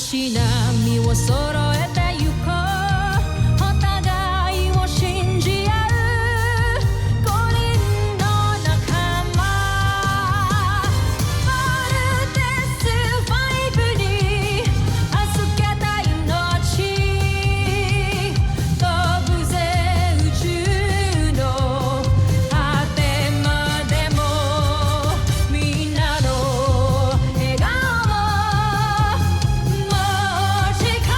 し波を揃えてゆこうお互いを信じ合う五人の仲間まるでスファイブに預けた命飛ぶぜ宇宙の果てまでもみんなの笑顔も近い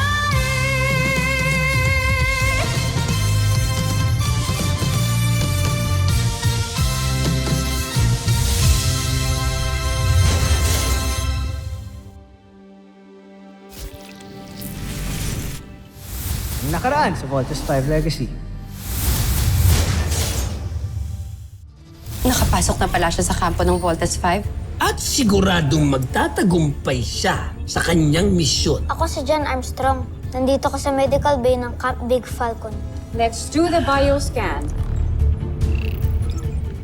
Nakaraan sa Voltes 5 Legacy. Nakapasok na pala siya sa kampo ng Voltes 5. At siguradong magtatagumpay siya sa kanyang misyon. Ako si John Armstrong. Nandito ko sa medical bay ng Camp Big Falcon. Let's do the bioscan.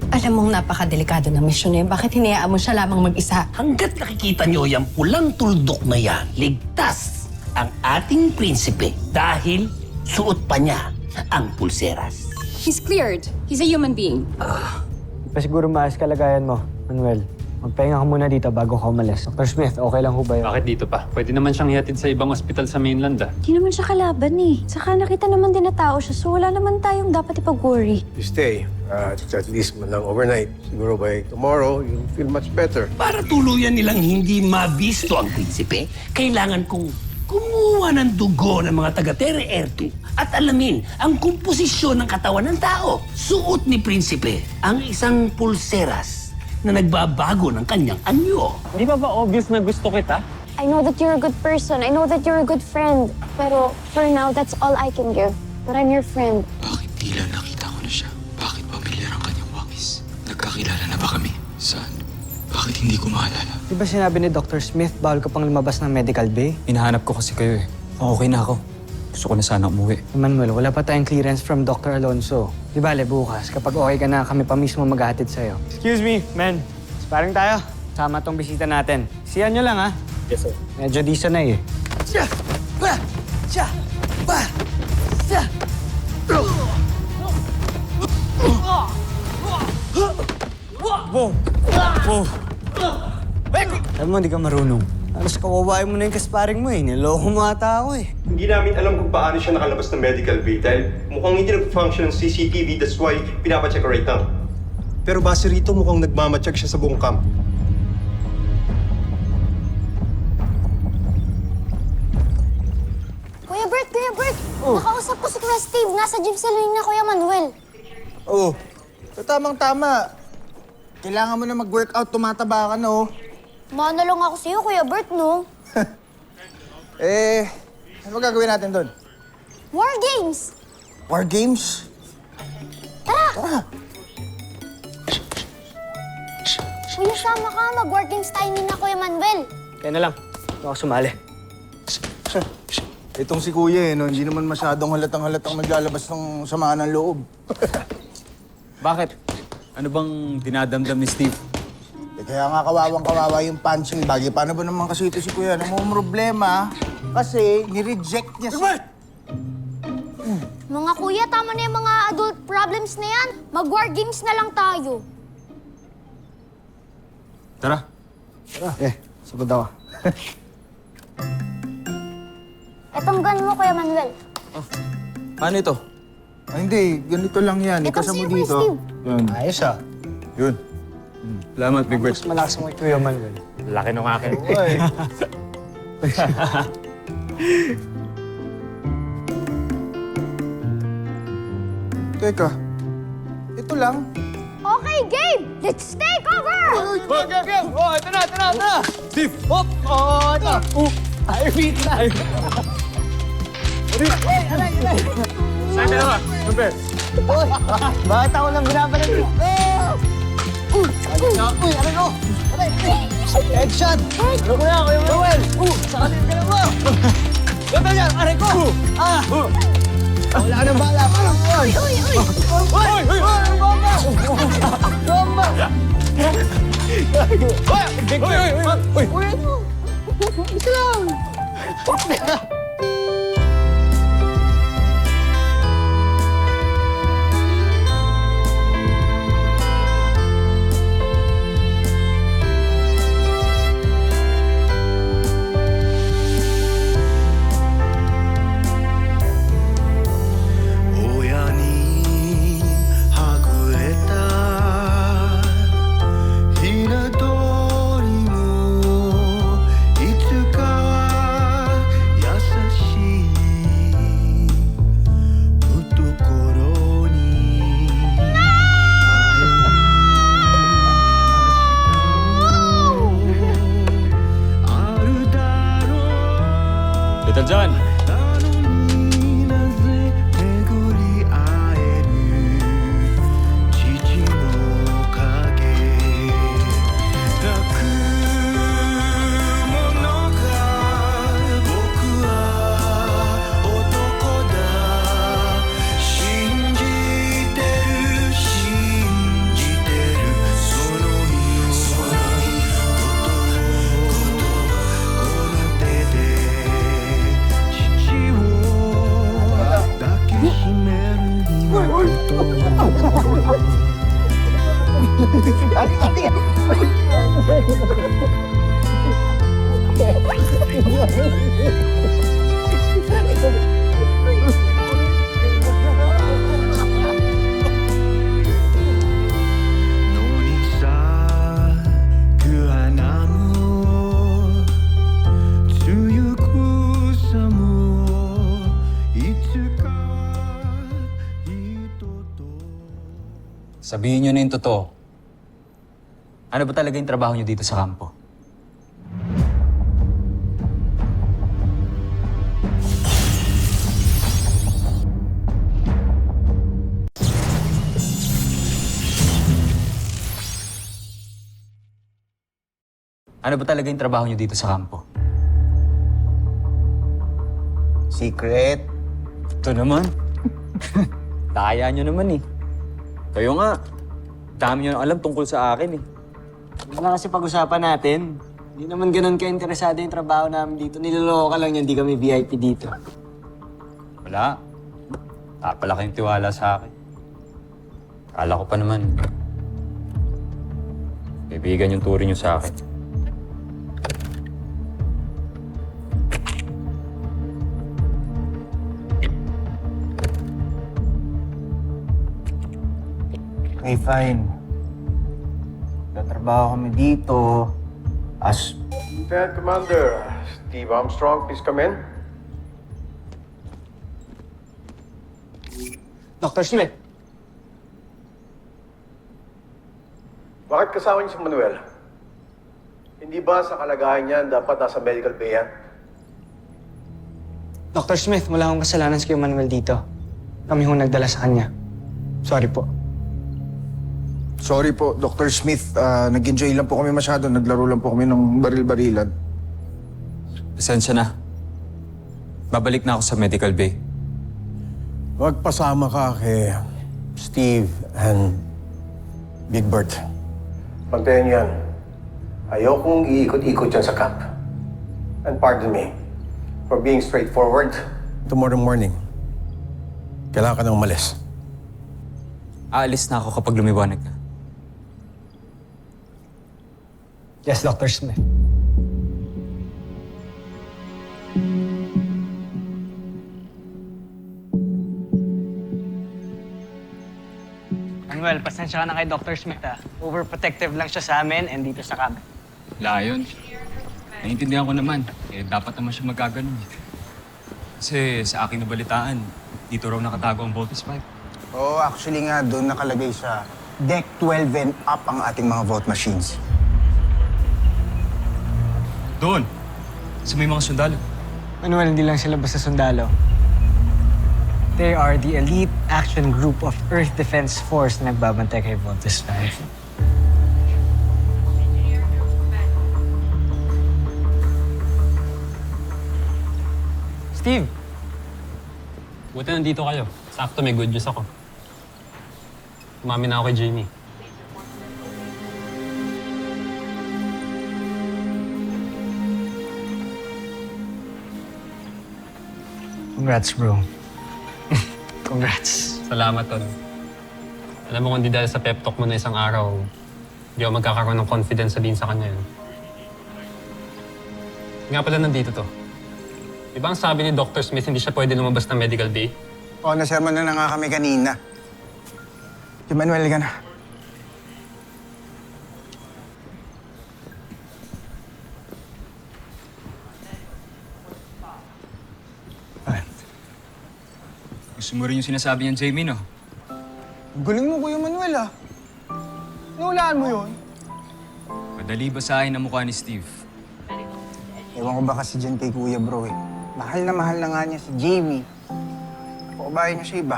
Alam mong napakadelikado ng misyon niya. Bakit hinayaan mo siya lamang mag-isa? Hanggat nakikita niyo yung pulang tuldok na yan, ligtas ang ating prinsipe dahil suot pa niya ang pulseras. He's cleared. He's a human being. Pa siguro maayos kalagayan mo, Manuel. Magpahinga ka muna dito bago ka umalis. Dr. Smith, okay lang ho ba yun? Bakit dito pa? Pwede naman siyang ihatid sa ibang ospital sa mainland ah. Di naman siya kalaban eh. Saka nakita naman din na tao siya, so wala naman tayong dapat ipag-worry. You stay, at least man lang overnight. Siguro by tomorrow, you'll feel much better. Para tuluyan nilang hindi mabisto ang prinsipe, kailangan kong kumuha ng dugo ng mga taga-Terre Air 2 at alamin ang komposisyon ng katawan ng tao. Suot ni prinsipe ang isang pulseras na nagbabago ng kanyang anyo. Di ba obvious na gusto kita? I know that you're a good person. I know that you're a good friend. Pero for now, that's all I can give. But I'm your friend. Bakit tila nakita ko na siya? Bakit pamilyar ang kanyang wangis? Nagkakilala na ba kami? Saan? Bakit hindi ko maalala? Di ba sinabi ni Dr. Smith bawal ka pang lumabas ng medical bay? Hinahanap ko kasi kayo eh. Okay na ako. Gusto ko na sana umuwi. Manuel, wala pa tayong clearance from Dr. Alonso. Di bale, bukas, kapag okay ka na, kami pa mismo maghahatid sa'yo. Excuse me, men. Sparring tayo. Sama tong bisita natin. Siyan nyo lang, ha? Yes, sir. Medyo decent na eh. Siya! Ba! Siya! Ba! Siya! Wow! Wow! Alam mo, hindi ka marunong. Alas kawawain mo na yung kasparing mo eh. Niloko mo ata ako eh. Hindi namin alam kung paano siya nakalabas ng medical bay dahil mukhang hindi nag-function ng CCTV, that's why pinapacheck right now. Pero base rito mukhang nagmamatsyag siya sa buong camp. Kuya Bert! Kuya Bert! Nakausap ko si Kuya Steve. Nasa gym sila na Kuya Manuel. Oo. So, tamang-tama. Kailangan mo na mag-workout, tumataba ka na, oh. Mana lang ako sa'yo, Kuya Bert, no? Ano gagawin natin doon? War Games! War games? Tara! Kuya, sama ka. Mag-War Games tayo ni na Kuya Manuel. Kaya na lang. Hindi ako sumali. Itong si Kuya, no? Hindi naman masyadong halatang naglalabas ng samaan ng loob. Bakit? Ano bang dinadamdam ni Steve? Kaya nga kawawang-kawawa yung punching bag. Paano ba naman kasi ito si Kuya? Ano mo problema? Kasi ni-reject niya si... Mga kuya, tama na yung mga adult problems na yan. Mag-War Games na lang tayo. Tara. Sugod ako. Etong gun mo, Kuya Manuel. Paano ito? Hindi, ganito lang yan. Ito Ikasa mo sa'yo, Kuya dito. Steve. Yun. Ayos ah. Yun. Salamat, Big Bird. Mas malakas mo kay Kuya Manuel. Laki nung akin. Uy. Teka. Ito lang. Okay, game! Let's take over! Okay. Oh, ito na. Steve, hop! Oh, ito. Ay, feet na. Aray. Saan ka naman? Uy, bakit ako lang binabalan mo? Uy, aray ko! Aray! Headshot! Ano ko na, Kuya Manuel? Sa kanil ka na mo! Ganda yan, aray ko! Wala ka nang bala, parang yun! Uy! Bomba! Bomba! Uy! Uy! Uy! Isa lang! Little John! Sabihin nyo na yung totoo. Ano ba talaga yung trabaho nyo dito sa kampo? Ano ba talaga yung trabaho nyo dito sa kampo? Secret. Ito naman. Daya nyo naman eh. Kayo nga. Dami nyo nang alam tungkol sa akin eh. Hindi na kasi pag-usapan natin. Hindi naman ganun ka-interesado yung trabaho namin dito. Niloloko ka lang yan, hindi kami VIP dito. Wala. Pala kayong tiwala sa akin. Akala ko pa naman. Kaibigan yung turing nyo sa akin. Okay, fine. Tatrabaho kami dito as... Lieutenant Commander Steve Armstrong, please come in. Dr. Smith. Bakit kasama niyo si Manuel? Hindi ba sa kalagayan niya dapat nasa medical bay yan? Dr. Smith, wala akong kasalanan sa Kuya Manuel dito. Kami hong nagdala sa kanya. Sorry po. Sorry po, Dr. Smith. Nag-enjoy lang po kami masyado. Naglaro lang po kami ng baril-barilan. Pasensya na. Babalik na ako sa medical bay. Huwag pasama ka kay Steve and Big Bert. Pantayan yan. Ayokong iikot-ikot yan sa camp. And pardon me for being straightforward. Tomorrow morning, kailangan ka nang umalis. Aalis na ako kapag lumiwanag na. Yes, Dr. Smith. Manuel, pasensya ka na kay Dr. Smith ah. Overprotective lang siya sa amin and dito sa camp. Wala yun. Naiintindihan ko naman. Dapat naman siya magkaganon. Kasi sa aking nabalitaan, dito raw nakatago ang Voltes 5. Oo, actually nga, doon nakalagay sa Deck 12 and up ang ating mga vote machines. Doon! Sa may mga sundalo. Manuel, hindi lang sila basta sundalo. They are the elite action group of Earth Defense Force na nagbabantay kay Voltes 5. Steve! Buti nandito kayo. Sakto, may good news ako. Umami na ako kay Jamie. Congrats, bro. Congrats. Salamat, Tol. Alam mo, kung di dahil sa pep talk mo na isang araw, hindi ako magkakaroon ng confidence sabihin sa kanya yun. Nga pala nandito to. Di ba ang sabi ni Dr. Smith hindi siya pwede lumabas ng medical bay? Oo, nasermon na nga kami kanina. Si Manuel ka na. Gusto mo rin yung sinasabi niyan, Jamie, no? Galing mo, Kuya Manuel, ah. Nahulaan mo yun? Madali basahin ang mukha ni Steve. Ewan ko ba kasi dyan kay Kuya Bro, eh. Mahal na nga niya si Jamie. Pakubayan niya siya iba.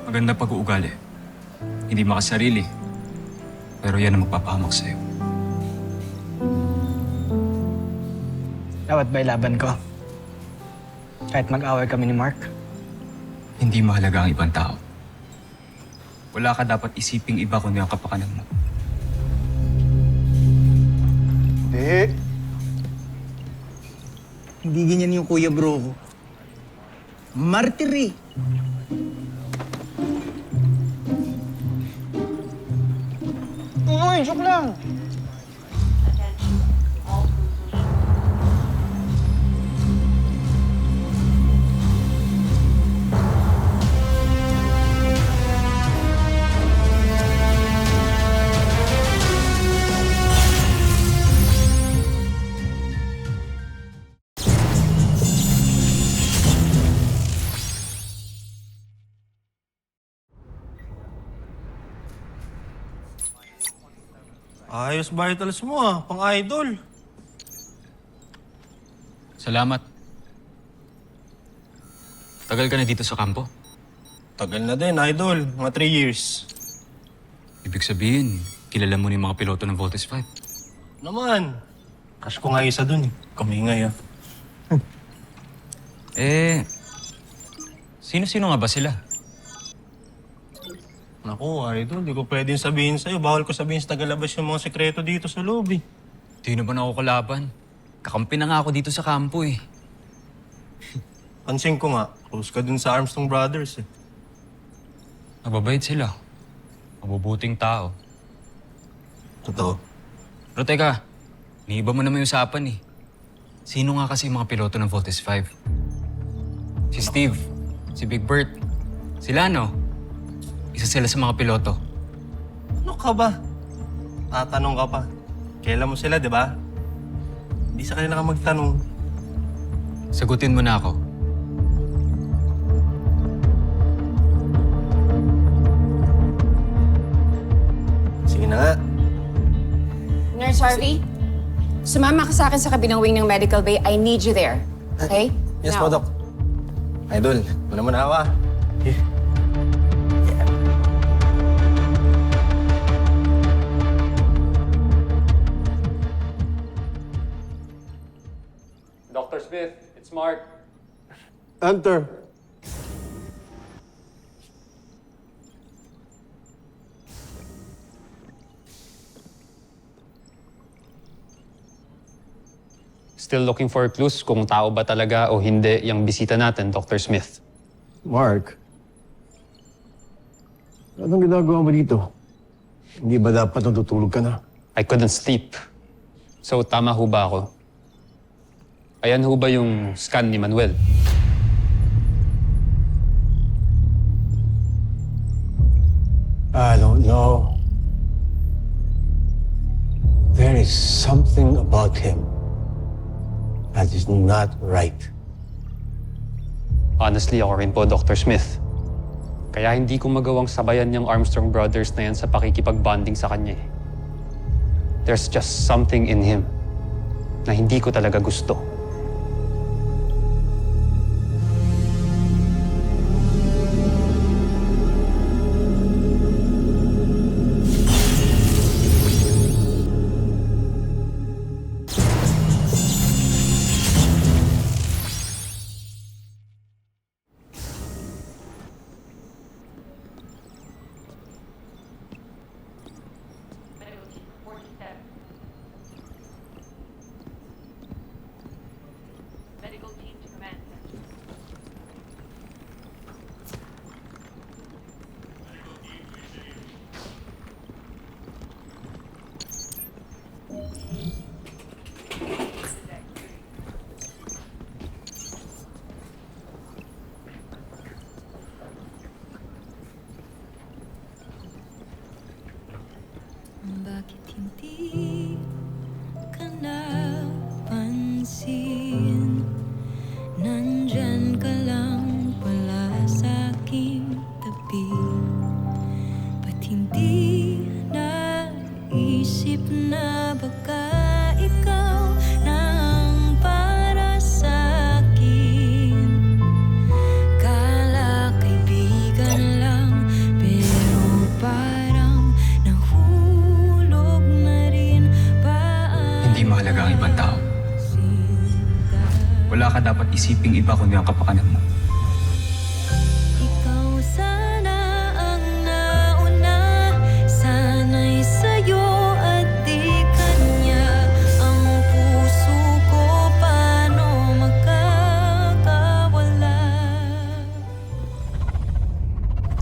Maganda pag-uugali. Hindi makasarili. Pero yan ang magpapahamak sa'yo. Dapat ba ilaban ko? Kahit mag-away kami ni Mark? Hindi mahalaga ang ibang tao. Wala ka dapat isiping iba kundi ang kapakanan mo. Hindi. Hindi ganyan yung Kuya Bro ko. Martir eh. Uy, joke lang. Ayos vitals mo ah, pang-idol. Salamat. Tagal ka na dito sa kampo? Tagal na din, idol. Mga 3 years. Ibig sabihin, kilala mo ni mga piloto ng Voltes 5. Naman. Crush ko nga isa dun eh. Kamingay ah. Sino-sino nga ba sila? Naku, idol, di ko pwedeng sabihin sa'yo. Bawal ko sabihin sa tagalabas yung mga sekreto dito sa loob eh. Di na ba na ako kalaban? Kakampi na nga ako dito sa kampo eh. Pansin ko nga, close ka dun sa Armstrong Brothers eh. Mababait sila. Mabubuting tao. Totoo. Pero teka, niiba mo naman yung usapan eh. Sino nga kasi yung mga piloto ng Voltes 5? Si Steve, si Big Bert, sila no? Isa sila sa mga piloto. Ano ka ba? Tatanong ka pa. Kailan mo sila, di ba? Hindi sa kanila ka magtanong. Sagutin mo na ako. Sige na nga. Nurse Harvey, sumama ka sa akin sa kabinang wing ng medical bay. I need you there. Okay? Yes Now. po, Doc. Idol, wala naman ako ah. Dr. Smith, it's Mark. Enter. Still looking for clues kung tao ba talaga o hindi yung bisita natin, Dr. Smith. Mark, anong ginagawa mo dito? Hindi ba dapat natutulog ka na? I couldn't sleep. So, tama ho ba ako? Ayan ho ba yung scan ni Manuel? I don't know. There is something about him that is not right. Honestly, ako rin po, Dr. Smith. Kaya hindi ko magawang sabayan yung Armstrong Brothers na yan sa pakikipag-bonding sa kanya. There's just something in him na hindi ko talaga gusto. Bakit hindi ka napansin? Nandyan ka lang pala sa aking tabi. Ba't hindi naisip na baka ikaw na ang para sa akin? Kala kaibigan lang, pero parang nahulog na rin ba ang Hindi mahalaga ang ibang tao. Wala ka dapat isiping iba kundi ang kapakanan mo. ikaw sana ang nauna, sana'y sa'yo at di kanya. Ang puso ko paano magkakawala?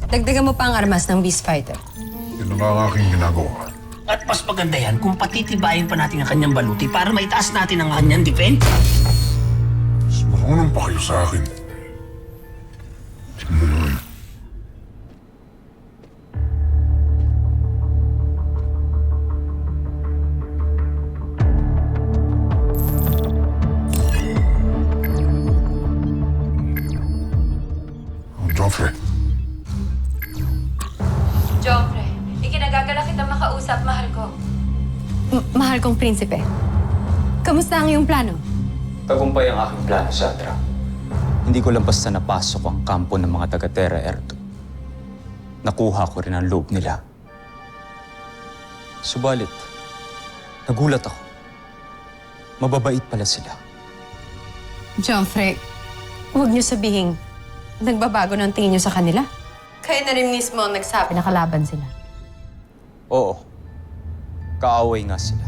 Dagdagan mo pa ang armas ng Beast Fighter. Yun ang aking ginagawa. At mas maganda yan kung patitibayin pa natin ang kanyang baluti para maitaas natin ang kanyang defense. Marunong pa kayo sa akin. Simulan. Joffrey, Joffrey, ikinagagala kita makausap, mahal ko. Mahal kong prinsipe. Kamusta ang iyong plano? Tagumpay ang aking plano, Sandra. Hindi ko lang basta napasok ang kampo ng mga taga-Terra Erto. Nakuha ko rin ang loob nila. Subalit, nagulat ako. Mababait pala sila. Joffrey, huwag niyo sabihin nagbabago ng tingin niyo sa kanila. Kayo na rin mismo ang nagsabi na kalaban sila. Oo, kaaway nga sila.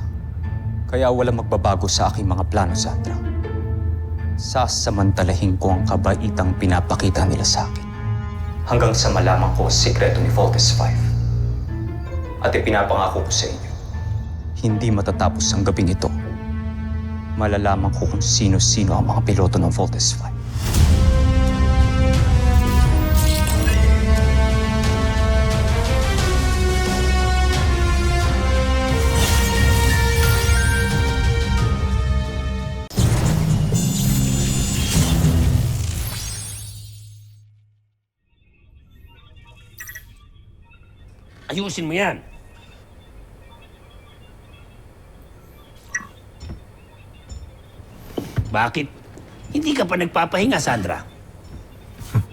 Kaya walang magbabago sa aking mga plano, Sandra. Sasamantalahin ko ang kabaitang pinapakita nila sa akin. Hanggang sa malaman ko ang sikreto ni Voltes 5. At ipinapangako ko sa inyo, hindi matatapos ang gabing ito. Malalaman ko kung sino-sino ang mga piloto ng Voltes 5. Ayusin mo yan. Bakit? Hindi ka pa nagpapahinga, Sandra?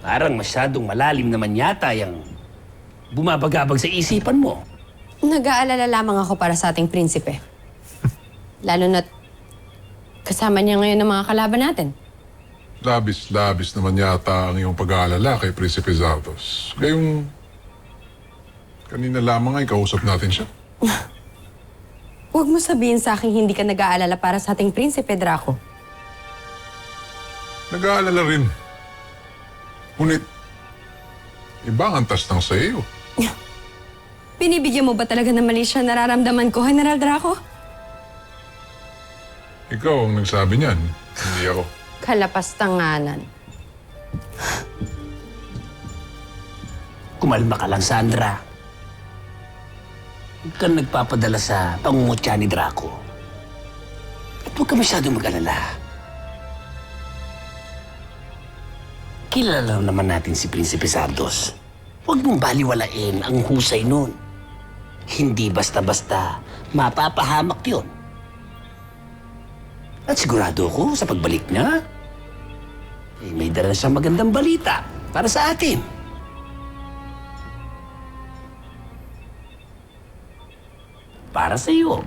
Parang masyadong malalim naman yata yung bumabagabag sa isipan mo. Nag-aalala lamang ako para sa ating prinsipe. Lalo na't kasama niya ngayon ng mga kalaban natin. labis-labis naman yata ang iyong pag-aalala kay Prinsipe Zardos. Gayong kanina lamang ay kausap natin siya. Huwag mo sabihin sa akin hindi ka nag-aalala para sa ating prinsipe, Draco. Nag-aalala rin. Ngunit, ibang antas ng sa iyo. Binibigyan mo ba talaga ng mali siya nararamdaman ko, General Draco? Ikaw ang nagsabi niyan, hindi ako. Kalapastanganan. Kumalma ka lang, Sandra. Huwag kang nagpapadala sa pangungutya ni Draco. At huwag ka masyadong mag-alala. Kilala naman natin si Prinsipe Zardos. Huwag mong baliwalain ang husay nun. Hindi basta-basta mapapahamak yun. At sigurado ko sa pagbalik niya, may dala siyang magandang balita para sa atin. Para sa iyo.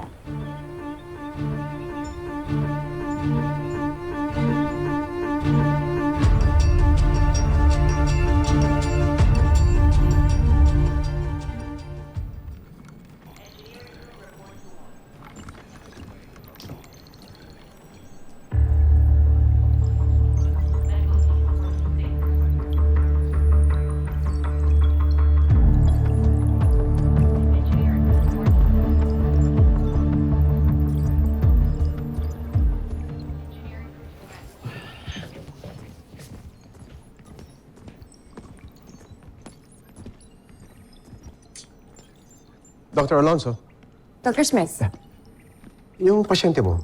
Dr. Alonso, Dr. Smith? yung pasyente mo,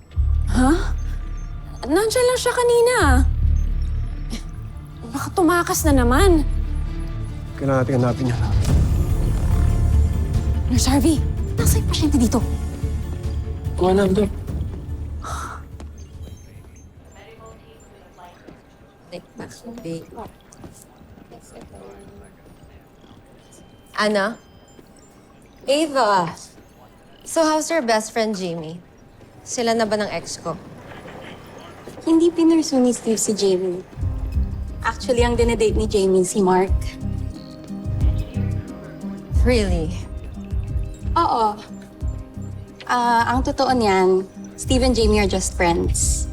Nandiyan lang siya kanina. Baka tumakas na naman. kailangan natin hanapin niya. Nurse Harvey, nasa yung pasyente dito? Kuha na, Dok. Anna? Ava. So how's your best friend Jamie? Sila na ba ng ex ko? Hindi pinursu ni Steve si Jamie. Actually, ang dinedate ni Jamie si Mark. Really? Oo. Ang totoo niyan, Steve and Jamie are just friends.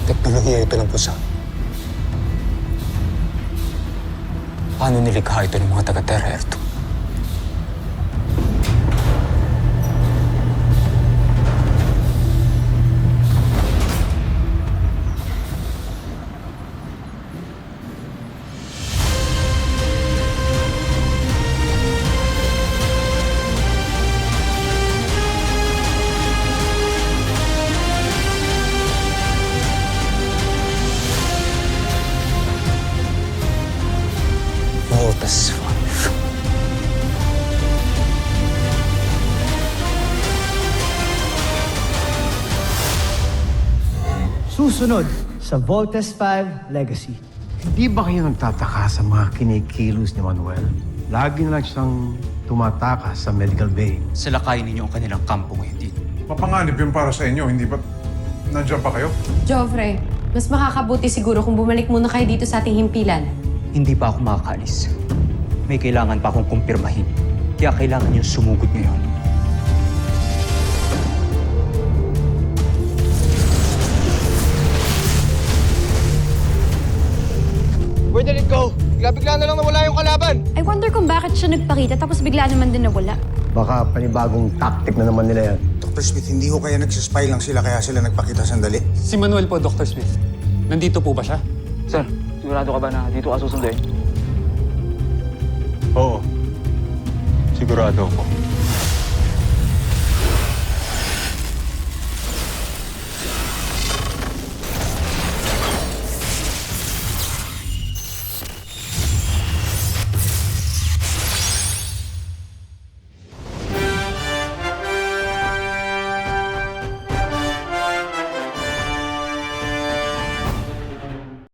Teknolohiya ito ng pusa. Paano nilikha ito ng mga taga-Terra Erto? Voltes 5. Susunod sa Voltes 5 Legacy. Hindi ba kayo nagtataka sa mga kinikilos ni Manuel? Lagi na lang siyang tumatakas sa Medical Bay. Salakayin ninyo ang kanilang kampo ngayon dito. Mapanganib yun para sa inyo, hindi ba nandiyan pa kayo? Joffrey, mas makakabuti siguro kung bumalik muna kayo dito sa ating himpilan. Hindi pa ako makakaalis. May kailangan pa akong kumpirmahin. Kaya kailangan niyong sumugod ngayon. Where did it go? Bigla na lang nawala yung kalaban. I wonder kung bakit siya nagpakita tapos bigla naman din nawala. Baka panibagong tactic na naman nila yan. Dr. Smith, hindi ko kaya nagsispy lang sila kaya sila nagpakita sandali? Si Manuel po, Dr. Smith. Nandito po ba siya? Sir, sigurado ka ba na dito ka susunduin? Oo. Sigurado ako.